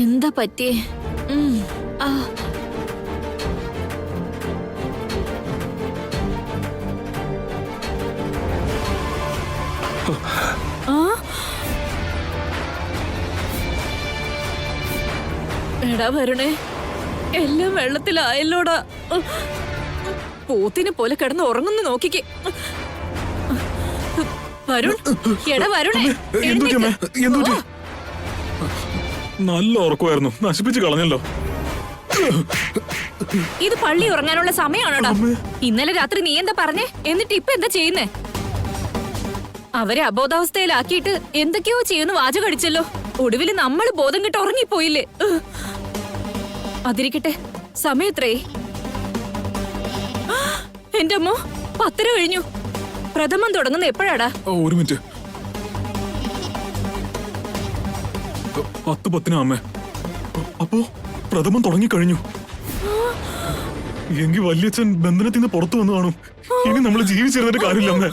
എന്താ പറ്റിയേ? ആ എടാ വരുണേ, എല്ലാം വെള്ളത്തിലായല്ലോടാ. പോത്തിനെ പോലെ കിടന്ന് ഉറങ്ങുന്നു നോക്കിക്കേ. വരുൺ, എടാ വരുണേ, നല്ല ഉറക്കമായിരുന്നു, നശിപ്പിച്ച് കളഞ്ഞല്ലോ. ഇത് പള്ളി ഉറങ്ങാനുള്ള സമയമാണോടാ? ഇന്നലെ രാത്രി നീ എന്താ പറഞ്ഞേ? എന്നിട്ട് ഇപ്പൊ എന്താ ചെയ്യുന്നേ? അവരെ അബോധാവസ്ഥയിലാക്കിയിട്ട് എന്തൊക്കെയോ ചെയ്യുന്ന വാചകം അടിച്ചല്ലോ. ഒടുവിൽ നമ്മൾ ബോധം കിട്ട് ഉറങ്ങിപ്പോയില്ലേ? അതിരിക്കട്ടെ, സമയത്രേ? എന്റെ അമ്മോ, 10 കഴിഞ്ഞു. പ്രഥമം തുടങ്ങുന്ന എപ്പോഴാടാ? ഒരു മിനിറ്റ്. 10:10 അമ്മേ. അപ്പോ പ്രഥമം തുടങ്ങിക്കഴിഞ്ഞു. എങ്കിൽ വല്യച്ഛൻ ബന്ധനത്തിൽ നിന്ന് പുറത്തു വന്നു കാണും. ഇനി നമ്മൾ ജീവിച്ചിരുന്നിട്ട് കാര്യമില്ല അമ്മേ.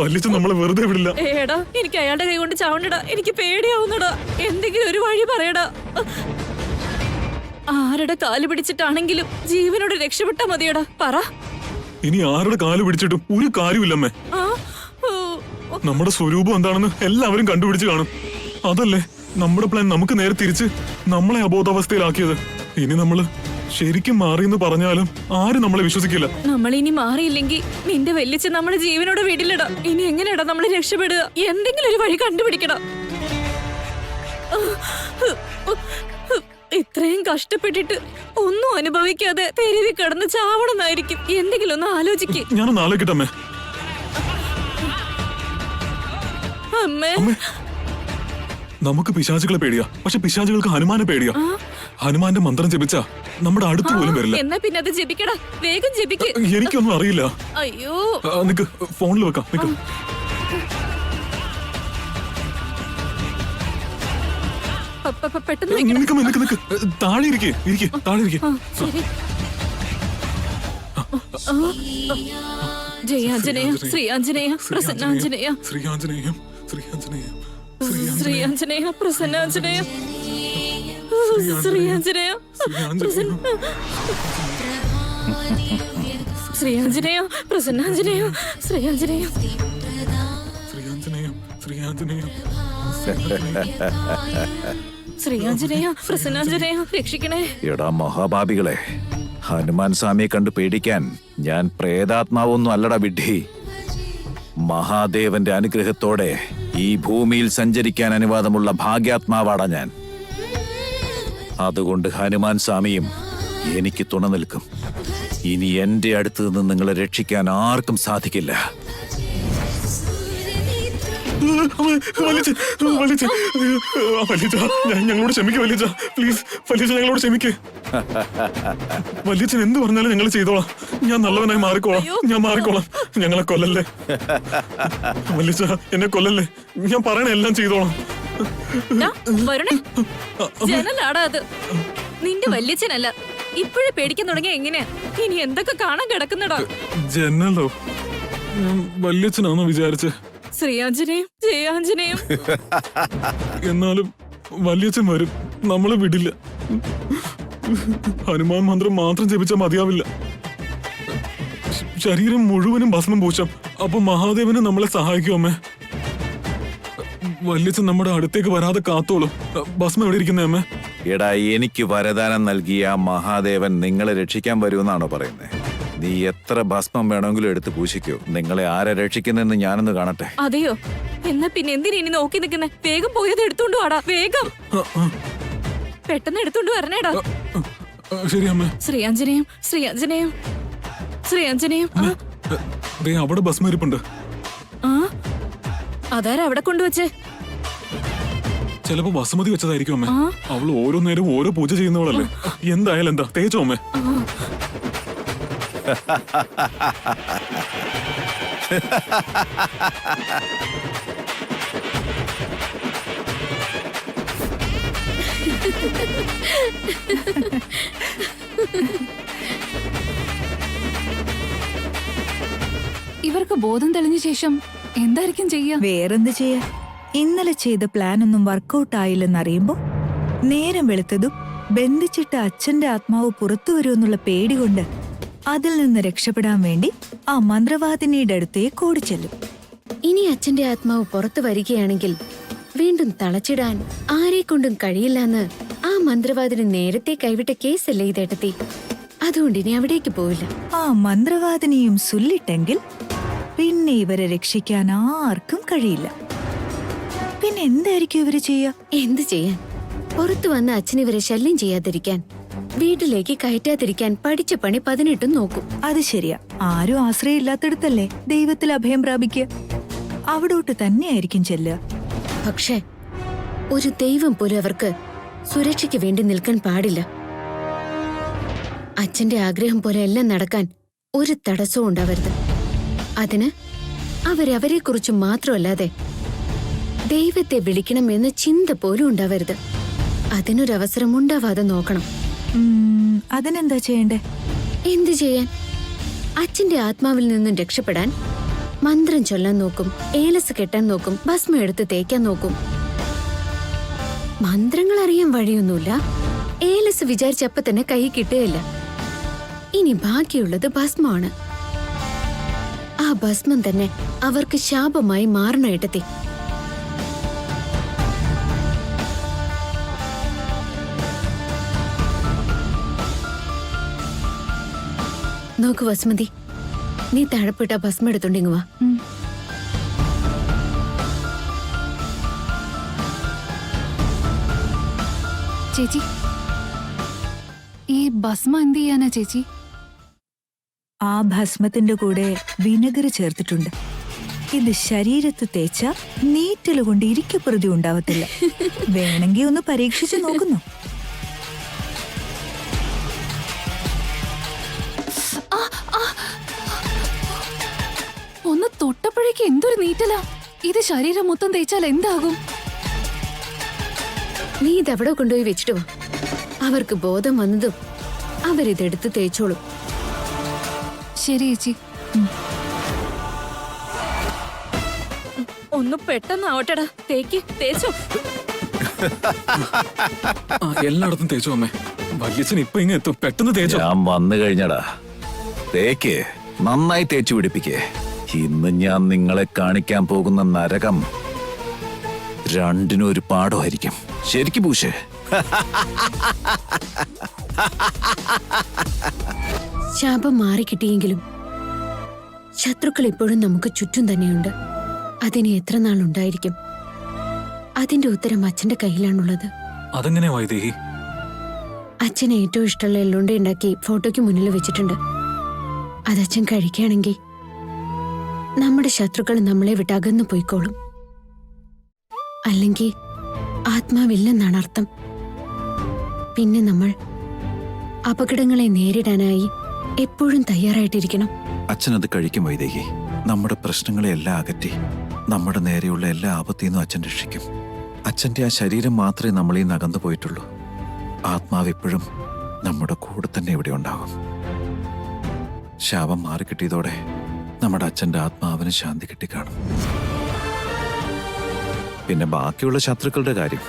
വല്യച്ഛൻ നമ്മളെ വെറുതെ വിടില്ല. ഏടാ, എനിക്ക് അയാളുടെ കൈ കൊണ്ട് ചാവണ്ടടാ. എനിക്ക് പേടിയാവുന്നടാ. എന്തെങ്കിലും ഒരു വഴി പറയടാ. ആരുടെ കാല് പിടിച്ചിട്ടാണെങ്കിലും ജീവനോട് രക്ഷപ്പെട്ടാ മതിയടാ. പറ. ഇനി ആരുടെ കാല് പിടിച്ചിട്ടും ഒരു കാര്യമില്ലമ്മേ. നമ്മുടെ സ്വരൂപം എന്താണെന്ന് എല്ലാവരും കണ്ടുപിടിച്ച് കാണും. അതല്ലേ നമ്മുടെ പ്ലാൻ നമുക്ക് നേരെ തിരിച്ച് നമ്മളെ അബോധാവസ്ഥയിലാക്കിയത്. ഇനി നമ്മള് ശരിക്കും മാറിയെന്ന് പറഞ്ഞാലും ആരും നമ്മളെ വിശ്വസിക്കില്ല. നമ്മൾ ഇനി മാറിയില്ലെങ്കിൽ നിന്റെ വല്യച്ഛൻ നമ്മളെ ജീവനോട് വിടില്ലടാ. ഇനി എങ്ങനെയാടാ നമ്മള് രക്ഷപ്പെടുക? എന്തെങ്കിലും ഒരു വഴി കണ്ടുപിടിക്കണം. ഇത്രയും കഷ്ടപ്പെട്ടിട്ട് ഒന്നും അനുഭവിക്കാതെ തെരുവി കിടന്ന് ചാവണമെന്നായിരിക്കും. എന്തെങ്കിലും ഒന്ന് ആലോചിക്ക്. ഞാനൊന്ന് ആലോചിക്കട്ടെ അമ്മേ. അമ്മേ, നമുക്ക് പിശാചുകളെ പേടിയാ, പക്ഷെ പിശാചുകൾക്ക് ഹനുമാനെ പേടിയാ. ഹനുമാന്റെ മന്ത്രം ജപിച്ചാ നമ്മുടെ അടുത്ത് പോലും വരില്ല. എന്നാ പിന്നെ അത് ജപിക്കടാ, വേഗം ജപിക്ക്. എനിക്കൊന്നും അറിയില്ല. അയ്യോ, നിക്ക്, ഫോണിൽ വെക്കാം. നിക്ക്. പെട്ടെന്ന് നിക്ക്. താഴെ ഇരിക്കേ, താഴെ ഇരിക്കേ. ജയാഞ്ജനേയ, ശ്രീയാഞ്ജനേയ, പ്രസന്നാഞ്ജനേയ, ശ്രീയാഞ്ജനേയം, ശ്രീയാഞ്ജനേയം, ശ്രീയാഞ്ജനേയ, പ്രസന്നാഞ്ജനേയ, ശ്രീയാഞ്ജനേയ, ശ്രീയാഞ്ജനേയ, പ്രസന്നാഞ്ജനേയ, ശ്രീയാഞ്ജനേയ, ശ്രീയാഞ്ജനേയം, ശ്രീയാഞ്ജനേയം, ശ്രീയാഞ്ജനേയ, പ്രസന്നാഞ്ജനേയ, രക്ഷിക്കണേ. എടാ മഹാഭാവികളെ, ഹനുമാൻ സ്വാമിയെ കണ്ടു പേടിക്കാൻ ഞാൻ പ്രേതാത്മാവൊന്നും അല്ലടാ വിഡ്ഢി. മഹാദേവന്റെ അനുഗ്രഹത്തോടെ ഈ ഭൂമിയിൽ സഞ്ചരിക്കാൻ അനുവാദമുള്ള ഭാഗ്യാത്മാവാടാ ഞാൻ. അതുകൊണ്ട് ഹനുമാൻ സ്വാമിയും എനിക്ക് തുണ നിൽക്കും. ഇനി എന്റെ അടുത്ത് നിന്ന് നിങ്ങളെ രക്ഷിക്കാൻ ആർക്കും സാധിക്കില്ല. ഞങ്ങളോട് ക്ഷമിക്കുക വല്യച്ഛ, പ്ലീസ്. വല്യച്ഛ ഞങ്ങളോട് ക്ഷമിക്കേ. വല്യച്ഛൻ എന്ത് പറഞ്ഞാലും ഞങ്ങൾ ചെയ്തോളാം. ഞാൻ നല്ലവനായി മാറിക്കോളാം. ഞാൻ മാറിക്കോളാം. ഞങ്ങളെ കൊല്ലല്ലേ വല്യച്ഛ, എന്നെ കൊല്ലല്ലേ. ഞാൻ പറയണ എല്ലാം ചെയ്തോളാം. ജനലാടാ അത്, നിന്റെ വല്യച്ഛനല്ല. ഇപ്പോഴേ പേടിക്കാൻ തുടങ്ങിയ എങ്ങനെയാ? ഇനി എന്തൊക്കെ കാണാൻ കിടക്കുന്നടാ. ജനലോ? വല്യച്ഛനാണോ വിചാരിച്ച്? ശ്രീയാഞ്ജനേയം, ജയാഞ്ജനേയം. എന്നാലും വല്യച്ഛൻ വരും, നമ്മളെ വിടില്ല. ഹനുമാൻ മന്ത്രം മാത്രം ജപിച്ചാൽ മതിയാവില്ല. ശരീരം മുഴുവനും ഭസ്മം പൂശാം. അപ്പൊ മഹാദേവന് നമ്മളെ സഹായിക്കും അമ്മേ. വല്യച്ഛൻ നമ്മുടെ അടുത്തേക്ക് വരാതെ കാത്തോളൂ. ഭസ്മം എവിടെ ഇരിക്കുന്നേ അമ്മേ? എടാ, എനിക്ക് വരദാനം നൽകിയ മഹാദേവൻ നിങ്ങളെ രക്ഷിക്കാൻ വരുമെന്നാണോ പറയുന്നത്? നീ എത്ര ഭസ്മം വേണമെങ്കിലും എടുത്ത് പൂശിക്കോ. നിങ്ങളെ ആരെ രക്ഷിക്കുന്നെന്ന് ഞാനൊന്ന് കാണട്ടെ. അതെയോ? എന്നാ പിന്നെ എന്തിനാ ഇനി നോക്കി നിൽക്കുന്നേ? വേഗം പോയത് എടുത്തോണ്ട് വാടാ, വേഗം. പെട്ടെന്ന് എടുത്തോണ്ട് വരണേടാ. ശരി അമ്മേ. ശ്രീയാഞ്ജനേയം, ശ്രീയാഞ്ജനേയം, ശ്രീയാഞ്ജനേയം. അവിടെ ഭസ്മം ഇരിപ്പുണ്ട്. അതാരാ അവിടെ കൊണ്ടുവച്ചേ? ചിലപ്പോ വസുമതി വെച്ചതായിരിക്കും അമ്മേ. അവള് ഓരോ നേരം ഓരോ പൂജ ചെയ്യുന്നവളല്ലേ. എന്തായാലും എന്താ, തേച്ചോ അമ്മേ. ഇവർക്ക് ബോധം തെളിഞ്ഞ ശേഷം എന്തായിരിക്കും ചെയ്യാ? വേറെന്ത് ചെയ്യാ? ഇന്നലെ ചെയ്ത പ്ലാൻ ഒന്നും വർക്കൗട്ട് ആയില്ലെന്നറിയുമ്പോ നേരം വെളുത്തതും ബന്ധിച്ചിട്ട് അച്ഛന്റെ ആത്മാവ് പുറത്തു വരുമെന്നുള്ള പേടികൊണ്ട് അതിൽ നിന്ന് രക്ഷപ്പെടാൻ വേണ്ടി ആ മന്ത്രവാദിനിയുടെ അടുത്തേക്ക് ഓടിച്ചെല്ലും. ഇനി അച്ഛന്റെ ആത്മാവ് പുറത്തു വരികയാണെങ്കിൽ വീണ്ടും തളച്ചിടാൻ ആരെക്കൊണ്ടും കഴിയില്ലെന്ന് ആ മന്ത്രവാദിന് നേരത്തെ കൈവിട്ട കേസല്ലേ ഇതേട്ടത്തി. അതുകൊണ്ട് ഇനി അവിടേക്ക് പോവില്ല. ആ മന്ത്രവാദിനിയും സുല്ലിട്ടെങ്കിൽ പിന്നെ ഇവരെ രക്ഷിക്കാൻ ആർക്കും കഴിയില്ല. പിന്നെ എന്തായിരിക്കും ഇവര് ചെയ്യുക? എന്ത് ചെയ്യാൻ? പുറത്തു വന്ന അച്ഛനിവരെ ശല്യം ചെയ്യാതിരിക്കാൻ, വീട്ടിലേക്ക് കയറ്റാതിരിക്കാൻ പഠിച്ച പണി 18 നോക്കും. അത് ശരിയാ. ആരും ആശ്രയമില്ലാത്തടത്തല്ലേ ദൈവത്തിൽ അഭയം പ്രാപിക്കുക. അവിടോട്ട് തന്നെയായിരിക്കും ചെല്ലുക. പക്ഷേ ഒരു ദൈവം പോലും അവർക്ക് സുരക്ഷയ്ക്ക് വേണ്ടി നിൽക്കാൻ പാടില്ല. അച്ഛന്റെ ആഗ്രഹം പോലെ എല്ലാം നടക്കാൻ ഒരു തടസ്സവും ഉണ്ടാവരുത്. അതിന് അവരവരെ കുറിച്ച് മാത്രമല്ലാതെ ദൈവത്തെ വിളിക്കണമെന്ന ചിന്ത പോലും ഉണ്ടാവരുത്. അതിനൊരവസരം ഉണ്ടാവാതെ നോക്കണം. അതിനെന്താ ചെയ്യണ്ടേ? എന്തു ചെയ്യാൻ? അച്ഛന്റെ ആത്മാവിൽ നിന്നും രക്ഷപ്പെടാൻ മന്ത്രം ചൊല്ലാൻ നോക്കും, ഏലസ് കെട്ടാൻ നോക്കും, ഭസ്മം എടുത്ത് തേക്കാൻ നോക്കും. മന്ത്രങ്ങൾ അറിയാൻ വഴിയൊന്നുമില്ല. ഏലസ് വിചാരിച്ചപ്പ തന്നെ കൈ കിട്ടുകയില്ല. ഇനി ബാക്കിയുള്ളത് ഭസ്മമാണ്. ആ ഭസ്മം തന്നെ അവർക്ക് ശാപമായി മാറണം ഏട്ടത്തി. നോക്കു വസുമതി, നീ താഴെപ്പെട്ട ഭസ്മം എടുത്തോണ്ടിങ്ങ് വാ. ചേച്ചി, ഈ ഭസ്മം എന്ത് ചെയ്യാനാ ചേച്ചി? ആ ഭസ്മത്തിന്റെ കൂടെ വിനെഗർ ചേർത്തിട്ടുണ്ട്. ഇത് ശരീരത്ത് തേച്ച നീറ്റലുകൊണ്ട് ഇരിക്കപ്രതി ഉണ്ടാവത്തില്ല. വേണമെങ്കിൽ ഒന്ന് പരീക്ഷിച്ചു നോക്കുന്നു. ഒന്ന് തൊട്ടപ്പോഴേക്ക് എന്തൊരു നീറ്റലാ! ഇത് ശരീരം മൊത്തം തേച്ചാൽ എന്താകും? നീ ഇതവിടെ കൊണ്ടുപോയി വെച്ചിട്ട് വാ. അവർക്ക് ബോധം വന്നതും അവരിതെടുത്ത് തേച്ചോളും. ശരി ചേച്ചി. ഒന്ന് പെട്ടെന്നാവട്ടെടാ. തേച്ചോ. എല്ലായിടത്തും തേച്ചു അമ്മേ. വല്യച്ഛൻ ഇപ്പൊ ഇങ്ങ് എത്തും. പെട്ടെന്ന് തേച്ചോ. ഞാൻ വന്നു കഴിഞ്ഞടാ. തേക്ക് നന്നായി തേച്ചു പിടിപ്പിക്കേ. ഇന്ന് ഞാൻ നിങ്ങളെ കാണിക്കാൻ പോകുന്ന നരകം രണ്ടിനും ഒരു പാഠമായിരിക്കും. ശരിക്കും പൂശേ. ശാപം മാറിക്കിട്ടിയെങ്കിലും ശത്രുക്കൾ ഇപ്പോഴും നമുക്ക് ചുറ്റും തന്നെയുണ്ട്. അതിന് എത്ര നാളുണ്ടായിരിക്കും? അതിന്റെ ഉത്തരം അച്ഛന്റെ കയ്യിലാണുള്ളത്. അതെങ്ങനെ വൈദേഹി? അച്ഛന് ഏറ്റവും ഇഷ്ടമുള്ള എള്ളുണ്ട ഉണ്ടാക്കി ഫോട്ടോയ്ക്ക് മുന്നിൽ വെച്ചിട്ടുണ്ട്. അതച്ഛൻ കഴിക്കുകയാണെങ്കിൽ നമ്മുടെ ശത്രുക്കൾ നമ്മളെ വിട്ട് അകന്നു പോയിക്കോളും. അല്ലെങ്കിൽ ആത്മാവില്ലെന്നാണ് അർത്ഥം. പിന്നെ നമ്മൾ അപകടങ്ങളെ നേരിടാനായി എപ്പോഴും തയ്യാറായിട്ടിരിക്കണം. അച്ഛനത് കഴിക്കും വൈദേഹി. നമ്മുടെ പ്രശ്നങ്ങളെ എല്ലാം അകറ്റി നമ്മുടെ നേരെയുള്ള എല്ലാ ആപത്തിൽ നിന്നും അച്ഛൻ രക്ഷിക്കും. അച്ഛന്റെ ആ ശരീരം മാത്രമേ നമ്മളീ നകന്നു പോയിട്ടുള്ളൂ. ആത്മാവ് എപ്പോഴും നമ്മുടെ കൂടെ തന്നെ ഇവിടെ ഉണ്ടാകും. ശാപം മാറിക്കിട്ടിയതോടെ നമ്മുടെ അച്ഛന്റെ ആത്മാവിന് ശാന്തി കിട്ടിക്കാണും. പിന്നെ ബാക്കിയുള്ള ശത്രുക്കളുടെ കാര്യം,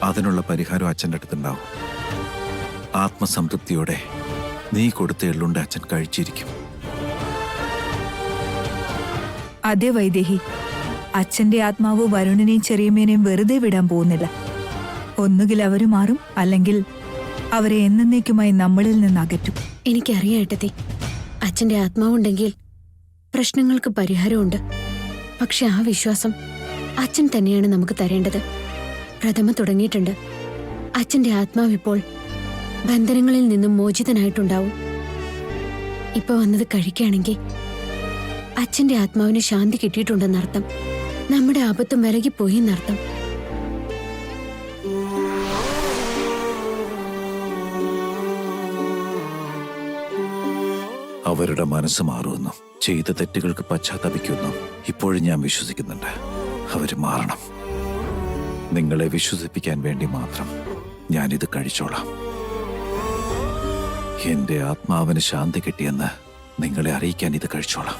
അതിനുള്ള പരിഹാരം അച്ഛൻ്റെ അടുത്തുണ്ടാവും. ആത്മസംതൃപ്തിയോടെ നീ കൊടുത്ത എള്ളുണ്ട് അച്ഛൻ കഴിച്ചിരിക്കും. അതെ വൈദേഹി, അച്ഛന്റെ ആത്മാവ് വരുണിനെയും ചെറിയമ്മേനെയും വെറുതെ വിടാൻ പോകുന്നില്ല. ഒന്നുകിൽ അവര് മാറും, അല്ലെങ്കിൽ അവരെ എന്നേക്കുമായി നമ്മളിൽ നിന്ന് അകറ്റും. എനിക്കറിയാം ഏട്ടത്തി, അച്ഛന്റെ ആത്മാവുണ്ടെങ്കിൽ പ്രശ്നങ്ങൾക്ക് പരിഹാരമുണ്ട്. പക്ഷെ ആ വിശ്വാസം അച്ഛൻ തന്നെയാണ് നമുക്ക് തരേണ്ടത്. പ്രഥമ തുടങ്ങിയിട്ടുണ്ട്. അച്ഛന്റെ ആത്മാവ് ഇപ്പോൾ ബന്ധനങ്ങളിൽ നിന്നും മോചിതനായിട്ടുണ്ടാവും. ഇപ്പൊ വന്നത് കഴിക്കുകയാണെങ്കിൽ അച്ഛന്റെ ആത്മാവിന് ശാന്തി കിട്ടിയിട്ടുണ്ടെന്നർത്ഥം. നമ്മുടെ ആപത്തും വിലകിപ്പോയി എന്നർത്ഥം. അവരുടെ മനസ്സ് മാറുമെന്നും ചെയ്ത തെറ്റുകൾക്ക് പശ്ചാത്തപിക്കുമെന്നും ഇപ്പോഴും ഞാൻ വിശ്വസിക്കുന്നുണ്ട്. അവര് മാറണം. നിങ്ങളെ വിശ്വസിപ്പിക്കാൻ വേണ്ടി മാത്രം ഞാനിത് കഴിച്ചോളാം. എന്റെ ആത്മാവിന് ശാന്തി കിട്ടിയെന്ന് നിങ്ങളെ അറിയിക്കാൻ ഇത് കഴിച്ചോളാം.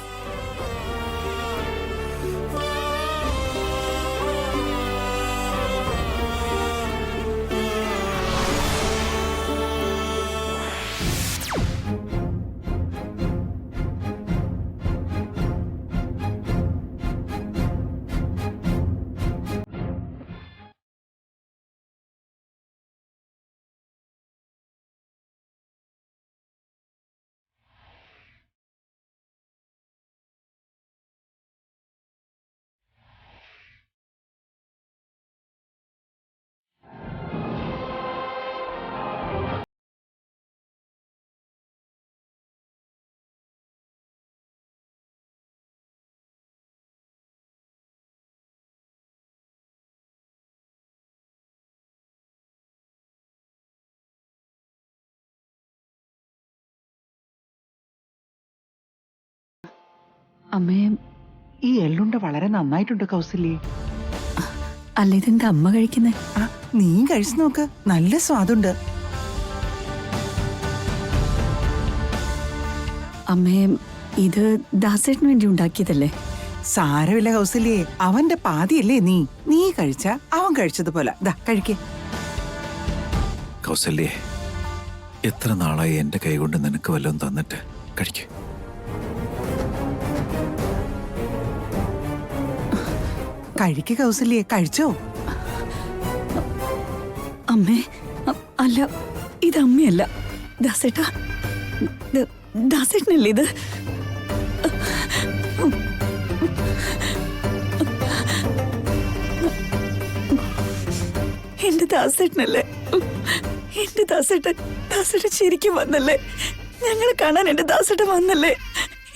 അമ്മേ, ഈ എള്ളുണ്ട വളരെ നന്നായിട്ടുണ്ട് കൗസല്യേ. അല്ല ഇതെന്താ അമ്മ കഴിക്കുന്നേ? ആ, നീ കഴിച്ചു നോക്ക്, നല്ല സ്വാദുണ്ട്. അമ്മേ, ഇത് ദാസേട്ടന് വേണ്ടി ഉണ്ടാക്കിയതല്ലേ? സാരമില്ല കൗസല്യേ, അവന്റെ പാതിയല്ലേ നീ കഴിച്ച അവൻ കഴിച്ചതുപോലെ. ദാ കഴിക്കേ. കൗസല്യേ, എത്ര നാളായി എന്റെ കൈകൊണ്ട് നിനക്ക് വല്ലതും തന്നിട്ട്. കഴിക്ക്. കഴിക്ക് കൗസല്യേ, കഴിച്ചോ? അമ്മേ, അല്ല ഇത് അമ്മയല്ല, ദാസേട്ടാ. ദാസേട്ടനല്ലേ ഇത്? എന്റെ ദാസേട്ടനല്ലേ? എന്റെ ദാസേട്ടൻ ശരിക്കും വന്നല്ലേ? ഞങ്ങളെ കാണാൻ എന്റെ ദാസേട്ടൻ വന്നല്ലേ?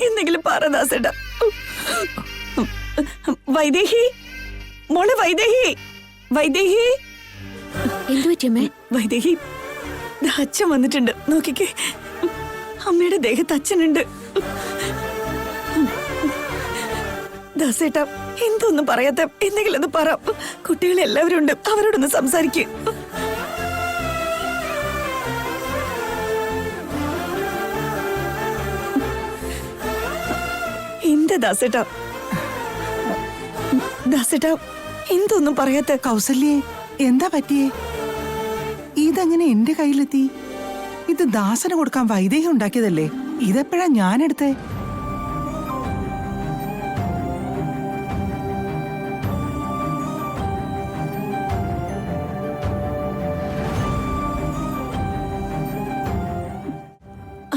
എന്തെങ്കിലും പറ ദാസേട്ട. വൈദേഹി, മോളെ വൈദേഹി, വൈദേഹി, എന്തു പറ്റിയമ്മേ? വൈദേഹി, ദാ അച്ഛൻ വന്നിട്ടുണ്ട്, നോക്കിക്കേ. അമ്മയുടെ ദേഹത്ത് അച്ഛനുണ്ട്. ദാസേട്ടാ, എന്തൊന്നും പറയാത്ത, എന്തെങ്കിലും ഒന്ന് പറ. കുട്ടികൾ എല്ലാവരും ഉണ്ട്, അവരോടൊന്ന് സംസാരിക്കും. എന്താ ദാസേട്ടാ? ദാസേട്ടാ, എന്തൊന്നും പറയാത്ത? കൗസല്യേ, എന്താ പറ്റിയേ? ഇതെങ്ങനെ എന്റെ കയ്യിലെത്തി? ഇത് ദാസന് കൊടുക്കാൻ വൈദേഹി ഉണ്ടാക്കിയതല്ലേ? ഇതെപ്പോഴാ ഞാനെടുത്തേ?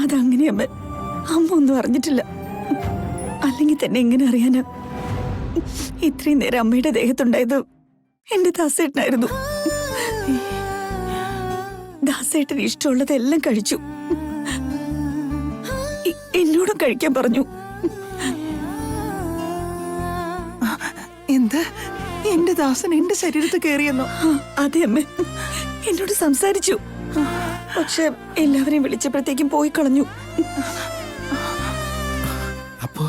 അതങ്ങനെയമ്മ, അമ്മ ഒന്നും അറിഞ്ഞിട്ടില്ല. അല്ലെങ്കിൽ തന്നെ എങ്ങനെ അറിയാനാ? ഇത്രയും നേരം അമ്മയുടെ ദേഹത്തുണ്ടായത് എന്റെ ദാസേട്ടനായിരുന്നു. ദാസേട്ടന് ഇഷ്ടമുള്ളതെല്ലാം കഴിച്ചു. എന്നോടും കഴിക്കാൻ പറഞ്ഞു. എന്ത്? എന്റെ ദാസൻ എന്റെ ശരീരത്തിൽ കയറിയെന്നോ? അതെ അമ്മ, എന്നോട് സംസാരിച്ചു. പക്ഷെ എല്ലാവരെയും വിളിച്ചപ്പോഴത്തേക്കും പോയി കളഞ്ഞു. അപ്പോ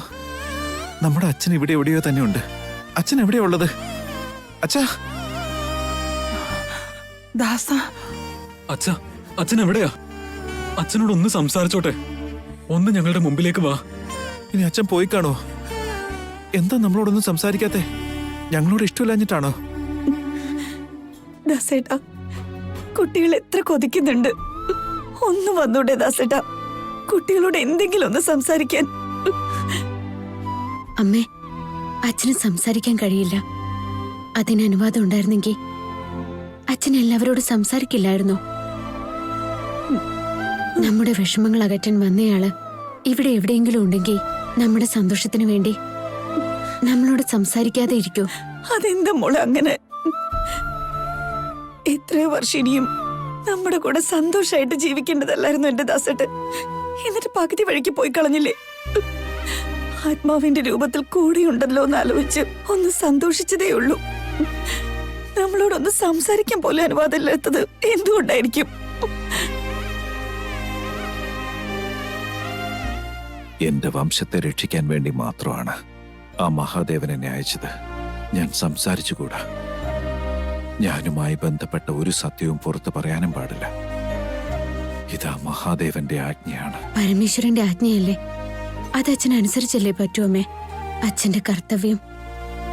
നമ്മുടെ അച്ഛൻ ഇവിടെ എവിടെയോ തന്നെ ഉണ്ട്. അച്ഛൻ എവിടെയാ ഉള്ളത്? അച്ഛാ, ദാസ, അച്ഛാ, അച്ഛൻ എവിടെയാ? അച്ഛനോട് ഒന്ന് സംസാരിച്ചോട്ടെ. ഒന്ന് ഞങ്ങളുടെ മുമ്പിലേക്ക് വാ. ഇനി അച്ഛൻ പോയി കാണോ? എന്താ നമ്മളോടൊന്നും സംസാരിക്കാത്തെ? ഞങ്ങളോട് ഇഷ്ടമില്ലാഞ്ഞിട്ടാണോ? ദാസേട്ടാ, കുട്ടികൾ എത്ര കൊതിക്കുന്നുണ്ട്. ഒന്ന് വന്നൂടെ ദാസേട്ടാ? കുട്ടികളോട് എന്തെങ്കിലും ഒന്ന് സംസാരിക്കാൻ. അമ്മേ, അച്ഛന് സംസാരിക്കാൻ കഴിയില്ല. അതിന് അനുവാദം ഉണ്ടായിരുന്നെങ്കിൽ അച്ഛൻ എല്ലാവരോടും സംസാരിക്കില്ലായിരുന്നോ? നമ്മുടെ വിഷമങ്ങൾ അകറ്റാൻ വന്നയാള് ഇവിടെ എവിടെയെങ്കിലും ഉണ്ടെങ്കിൽ നമ്മുടെ സന്തോഷത്തിന് വേണ്ടി നമ്മളോട് സംസാരിക്കാതെ ഇരിക്കോ? അതെന്താ മോളെ അങ്ങനെ? എത്രയോ വർഷം ഇനിയും നമ്മുടെ കൂടെ സന്തോഷമായിട്ട് ജീവിക്കേണ്ടതല്ലായിരുന്നു എന്റെ ദാസേട്ടൻ. എന്നിട്ട് പകുതി വഴിക്ക് പോയി കളഞ്ഞില്ലേ? ആത്മാവിന്റെ രൂപത്തിൽ കൂടെയുണ്ടല്ലോ എന്ന് ആലോചിച്ച് ഒന്ന് സന്തോഷിച്ചതേ ഉള്ളൂ. നമ്മളോടൊന്ന് സംസാരിക്കാൻ പോലും അനുവാദമില്ലാത്തത് എന്തുകൊണ്ടായിരിക്കും? എന്റെ വംശത്തെ രക്ഷിക്കാൻ വേണ്ടി മാത്രമാണ് ആ മഹാദേവൻ എന്നെ അയച്ചത്. ഞാൻ സംസാരിച്ചുകൂടാ. ഞാനുമായി ബന്ധപ്പെട്ട ഒരു സത്യവും പുറത്തു പറയാനും പാടില്ല. ഇതാ മഹാദേവന്റെ ആജ്ഞയാണ്. പരമേശ്വരന്റെ ആജ്ഞയല്ലേ? അത് അച്ഛനനുസരിച്ചല്ലേ പറ്റൂ അമ്മേ? അച്ഛന്റെ കർത്തവ്യം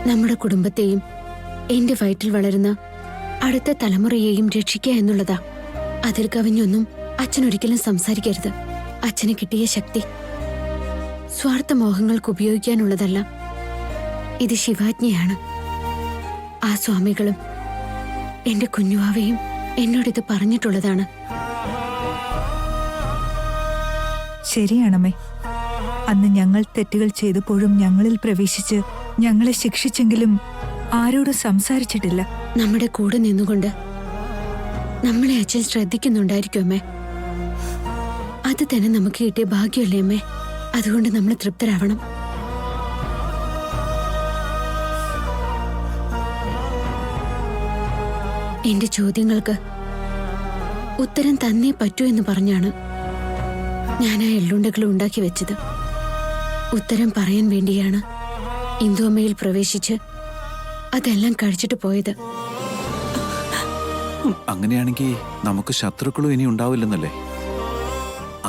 നമ്മുടെ കുടുംബത്തെയും എന്റെ വയറ്റിൽ വളരുന്ന അടുത്ത തലമുറയെയും രക്ഷിക്കുക എന്നുള്ളതാ. അതിൽ കവിഞ്ഞൊന്നും അച്ഛൻ ഒരിക്കലും സംസാരിക്കരുത്. അച്ഛന് കിട്ടിയ ശക്തി സ്വാർത്ഥ മോഹങ്ങൾക്ക് ഉപയോഗിക്കാനുള്ളതല്ല. ഇത് ശിവാജ്ഞയാണ്. ആ സ്വാമികളും എന്റെ കുഞ്ഞുവാവയും എന്നോടിത് പറഞ്ഞിട്ടുള്ളതാണ്. ശരിയാണമ്മേ. അന്ന് ഞങ്ങൾ തെറ്റുകൾ ചെയ്തപ്പോഴും ഞങ്ങളിൽ പ്രവേശിച്ച് ഞങ്ങളെ ശിക്ഷിച്ചെങ്കിലും ആരോടും സംസാരിച്ചിട്ടില്ല. നമ്മുടെ കൂടെ നിന്നുകൊണ്ട് നമ്മളെ അച്ഛൻ ശ്രദ്ധിക്കുന്നുണ്ടായിരിക്കും അമ്മേ. അത് തന്നെ നമുക്ക് കിട്ടിയ ഭാഗ്യമല്ലേ അമ്മേ? അതുകൊണ്ട് നമ്മൾ തൃപ്തരാവണം. എന്റെ ചോദ്യങ്ങൾക്ക് ഉത്തരം തന്നേ പറ്റൂ എന്ന് പറഞ്ഞാണ് ഞാൻ ആ എള്ളുണ്ടകൾ ഉണ്ടാക്കി വെച്ചത്. ഉത്തരം പറയാൻ വേണ്ടിയാണ് ഇന്ദുഅമ്മയിൽ പ്രവേശിച്ച് അതെല്ലാം കഴിച്ചിട്ട് പോയത്. അങ്ങനെയാണെങ്കിൽ നമുക്ക് ശത്രുക്കളും ഇനി ഉണ്ടാവില്ലെന്നല്ലേ?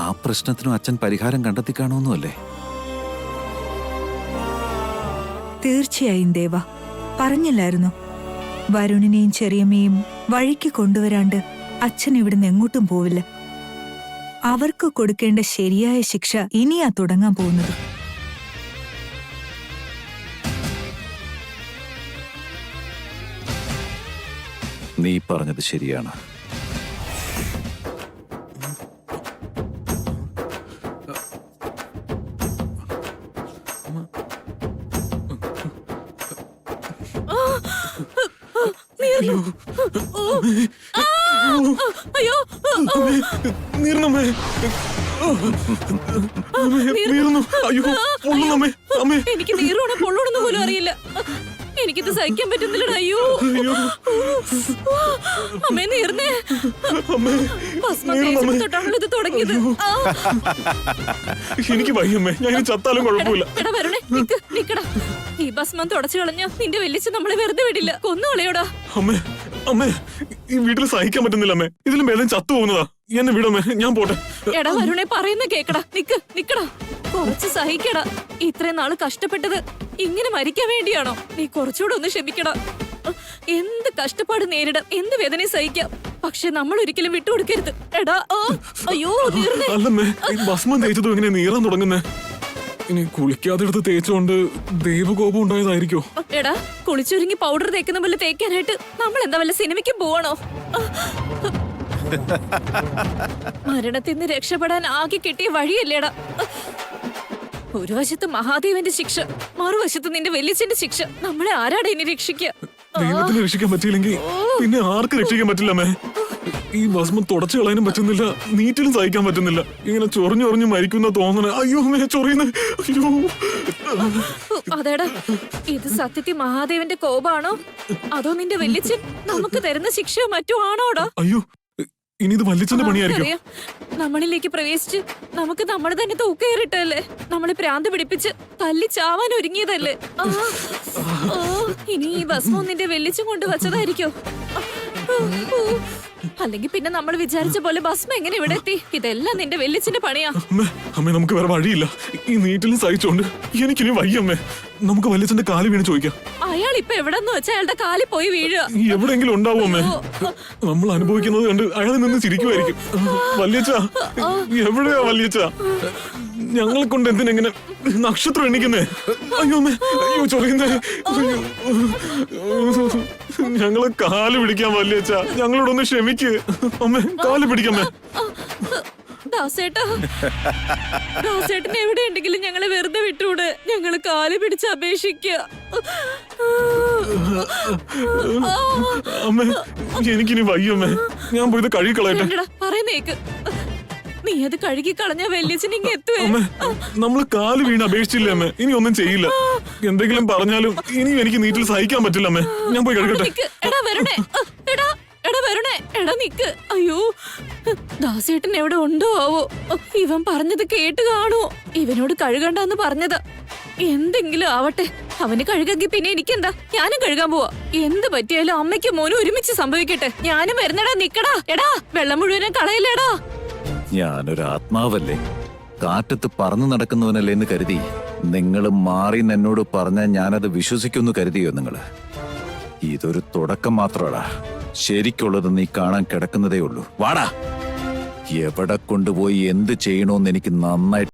ആ പ്രശ്നത്തിനും അച്ഛൻ പരിഹാരം കണ്ടെത്തി കാണുമെന്നുമല്ലേ? തീർച്ചയായും ദേവ, പറഞ്ഞില്ലായിരുന്നോ വരുണിനെയും ചെറിയമ്മയും വഴിക്ക് കൊണ്ടുവരാണ്ട് അച്ഛൻ ഇവിടുന്ന് എങ്ങോട്ടും പോവില്ല. അവർക്ക് കൊടുക്കേണ്ട ശരിയായ ശിക്ഷ ഇനിയാ തുടങ്ങാൻ പോകുന്നത്. നീ പറഞ്ഞത് ശരിയാണ്. അയ്യോ നീർന്നമ്മേ, നീർന്നു. അയ്യോ പൊള്ളുന്നമ്മേ. അമ്മേ, എനിക്ക് നീറോണ പൊള്ളോണെന്ന് പോലും അറിയില്ല. എനിക്കിത് സഹിക്കാൻ പറ്റുന്നില്ലടാ. അയ്യോ അമ്മേ, നീർന്നേ. അമ്മേ, ഭസ്മം തേച്ചിട്ട് തൊട്ടാണല്ലോ ഇത് തുടങ്ങിയത്. എനിക്ക് വയ്യമ്മേ, ഞാൻ ഇനി ചത്താലും കുഴപ്പമില്ല. എടാ വരണേ, നിക്കടാ. ഈ ഭസ്മം തുടച്ചു കളഞ്ഞ നിന്റെ വെല്ലിച്ച് നമ്മളെ വെറുതെ വിടില്ല, കൊന്നു കളയോടാ. അമ്മേ, അമ്മേ, ഈ വീട്ടിൽ സഹിക്കാൻ പറ്റുന്നില്ല അമ്മേ. ഇതിലും ഭേദം ചത്തു പോകുന്നതാ. എന്നെ വിടമ്മേ, ഞാൻ പോട്ടെ. എടാ വരുണേ, പറയുന്ന കേക്കടാ. നിക്കടാ, കുറച്ച് സഹിക്കടാ. ഇത്രയും നാള് കഷ്ടപ്പെട്ടത് ഇങ്ങനെ മരിക്കാൻ വേണ്ടിയാണോ? നീ കുറച്ചുകൂടെ ഒന്ന് ക്ഷമിക്കടാ. എന്ത് കഷ്ടപ്പാട് നേരിടാം, എന്ത് വേദന സഹിക്കാം, പക്ഷെ നമ്മൾ ഒരിക്കലും വിട്ടുകൊടുക്കരുത്. എടാ അയ്യോ നീർന്നേ. അല്ലമ്മേ, ഈ ഭസ്മം തേച്ചതും ഇങ്ങനെ നീറാൻ തുടങ്ങുന്നേ. ഇനി കുളിക്കാതെ എടുത്ത് തേച്ചുകൊണ്ട് ദൈവകോപം ഉണ്ടായതായിരിക്കോ? എടാ, കുളിച്ചൊരുങ്ങി പൗഡർ തേക്കുന്ന പോലെ തേക്കാനായിട്ട് നമ്മൾ എന്താ വല്ല സിനിമയ്ക്ക് പോവാണോ? മരണത്തിൽ നിന്ന് രക്ഷപ്പെടാൻ ആകെ കിട്ടിയ വഴിയല്ലേടാ. ഒരു വശത്ത് മഹാദേവന്റെ ശിക്ഷ, മറുവശത്ത് നിന്റെ വല്യച്ഛന്റെ ശിക്ഷ. നമ്മളെ ആരാടാ ഇനി രക്ഷിക്കുക? ദൈവത്തിന് രക്ഷിക്കാൻ പറ്റിയില്ലെങ്കിൽ പിന്നെ ആർക്ക് രക്ഷിക്കാൻ പറ്റില്ലമ്മേ. ഈ ഭസ്മം തുടച്ചു കളയാനും പറ്റുന്നില്ല, നീറ്റിലും സഹിക്കാൻ പറ്റുന്നില്ല. ഇങ്ങനെ ചൊറിഞ്ഞൊറിഞ്ഞ് മരിക്കുന്ന തോന്നണ. അയ്യോ അമ്മേ, ചൊറിയുന്നു. അയ്യോ. അതേടാ, ഇത് സത്യത്തിൽ മഹാദേവന്റെ കോപാണോ അതോ നിന്റെ വല്യച്ഛൻ നമുക്ക് തരുന്ന ശിക്ഷയോ മറ്റോ ആണോടാ? അയ്യോ, ഇനി ഇത് വല്യച്ഛന്റെ പണിയായിരിക്കും. അറിയാം, നമ്മളിലേക്ക് പ്രവേശിച്ച് നമുക്ക് നമ്മൾ തന്നെ തൂക്കേറിട്ടല്ലേ, നമ്മളെ പ്രാന്ത് പിടിപ്പിച്ച് തല്ലി ചാവാൻ ഒരുങ്ങിയതല്ലേ. ഇനി ഈ ഭസ്മം നിന്റെ വെല്ലിച്ചും കൊണ്ട് വച്ചതായിരിക്കോ? അല്ലെങ്കിൽ പിന്നെ നമ്മൾ വിചാരിച്ച പോലെ ഭസ്മം എങ്ങനെ ഇവിടെ എത്തി? ഇതെല്ലാം നിന്റെ വെല്ലിച്ചിന്റെ പണിയാ. അമ്മേ, നമുക്ക് വേറെ വഴിയില്ല. ഈ നീറ്റിലും സഹിച്ചോണ്ട് എനിക്കിനി വയ്യമ്മേ. നമുക്ക് വല്യച്ഛന്റെ കാല് വീണ് ചോദിക്കാം. അയാൾ ഇപ്പൊ എവിടെന്ന് വെച്ചാൽ അയാളുടെ കാലിൽ പോയി വീഴുക. എവിടെയെങ്കിലും ഉണ്ടാവും അമ്മേ. നമ്മൾ അനുഭവിക്കുന്നത് കണ്ട് അയാൾ നിന്ന് ചിരിക്കുമായിരിക്കും. വല്യച്ഛ, എവിടെയാ വല്യച്ഛ? ഞങ്ങളെ കൊണ്ട് എന്തിനെങ്ങനെ നക്ഷത്രം എണ്ണിക്കുന്നേ? അയ്യോ അമ്മേ, അയ്യോ ചൊറിയുന്നേ. ഞങ്ങളെ കാല് പിടിക്കാൻ വല്യച്ഛ, ഞങ്ങളോടൊന്ന് ക്ഷമിക്ക് അമ്മേ. കാല് പിടിക്കമ്മേ. ദാസേട്ടൻ എവിടെ ഉണ്ടെങ്കിലും ഞങ്ങളെ വെറുതെ വിട്ടുകൂടെ? ഞങ്ങള് കാല് പിടിച്ച് അപേക്ഷിക്കുക. അമ്മേ, എനിക്കിനി വയ്യമ്മേ. ഞാൻ പോയത് കഴുകി കളയട്ടെ. പറയുന്നേക്ക്, നീ അത് കഴുകി കളഞ്ഞ വല്യച്ഛൻ ഇങ്ങ എത്തുവേ. അമ്മേ, നമ്മള് കാല് വീണ് അപേക്ഷിച്ചില്ലേ അമ്മേ? ഇനി ഒന്നും ചെയ്യില്ല. എന്തെങ്കിലും പറഞ്ഞാലും ഇനിയും എനിക്ക് നീറ്റിൽ സഹിക്കാൻ പറ്റില്ല അമ്മേ. ഞാൻ പോയി കഴുകട്ടെ. എടാ വരണേ, എടാ നിക്ക്. അയ്യോ, ദാസേട്ടൻ എവിടെ ഉണ്ടോ ആവോ? ഇവൻ പറഞ്ഞത് കേട്ട് കാണുവോ? ഇവനോട് കഴുകണ്ടെന്ന് പറഞ്ഞത്. എന്തെങ്കിലും ആവട്ടെ, അവന് കഴുകെങ്കിൽ പിന്നെ എനിക്കെന്താ? ഞാനും കഴുകാൻ പോവാ. എന്ത് പറ്റിയാലും അമ്മയ്ക്കും മോനും ഒരുമിച്ച് സംഭവിക്കട്ടെ. ഞാനും വരുന്നടാ. നിക്കടാ. എടാ, വെള്ളം മുഴുവനും കളയില്ലേടാ. ഞാനൊരു ആത്മാവല്ലേ, കാറ്റത്ത് പറന്നു നടക്കുന്നവനല്ലേ എന്ന് കരുതി നിങ്ങൾ മാറി എന്നോട് പറഞ്ഞാൽ ഞാനത് വിശ്വസിക്കുമെന്ന് കരുതിയോ നിങ്ങള്? ഇതൊരു തുടക്കം മാത്രമാടാ. ശരിക്കുള്ളത് നീ കാണാൻ കിടക്കുന്നതേ ഉള്ളൂ. വാടാ. എവിടെ കൊണ്ടുപോയി എന്ത് ചെയ്യണോന്ന് എനിക്ക് നന്നായിട്ട്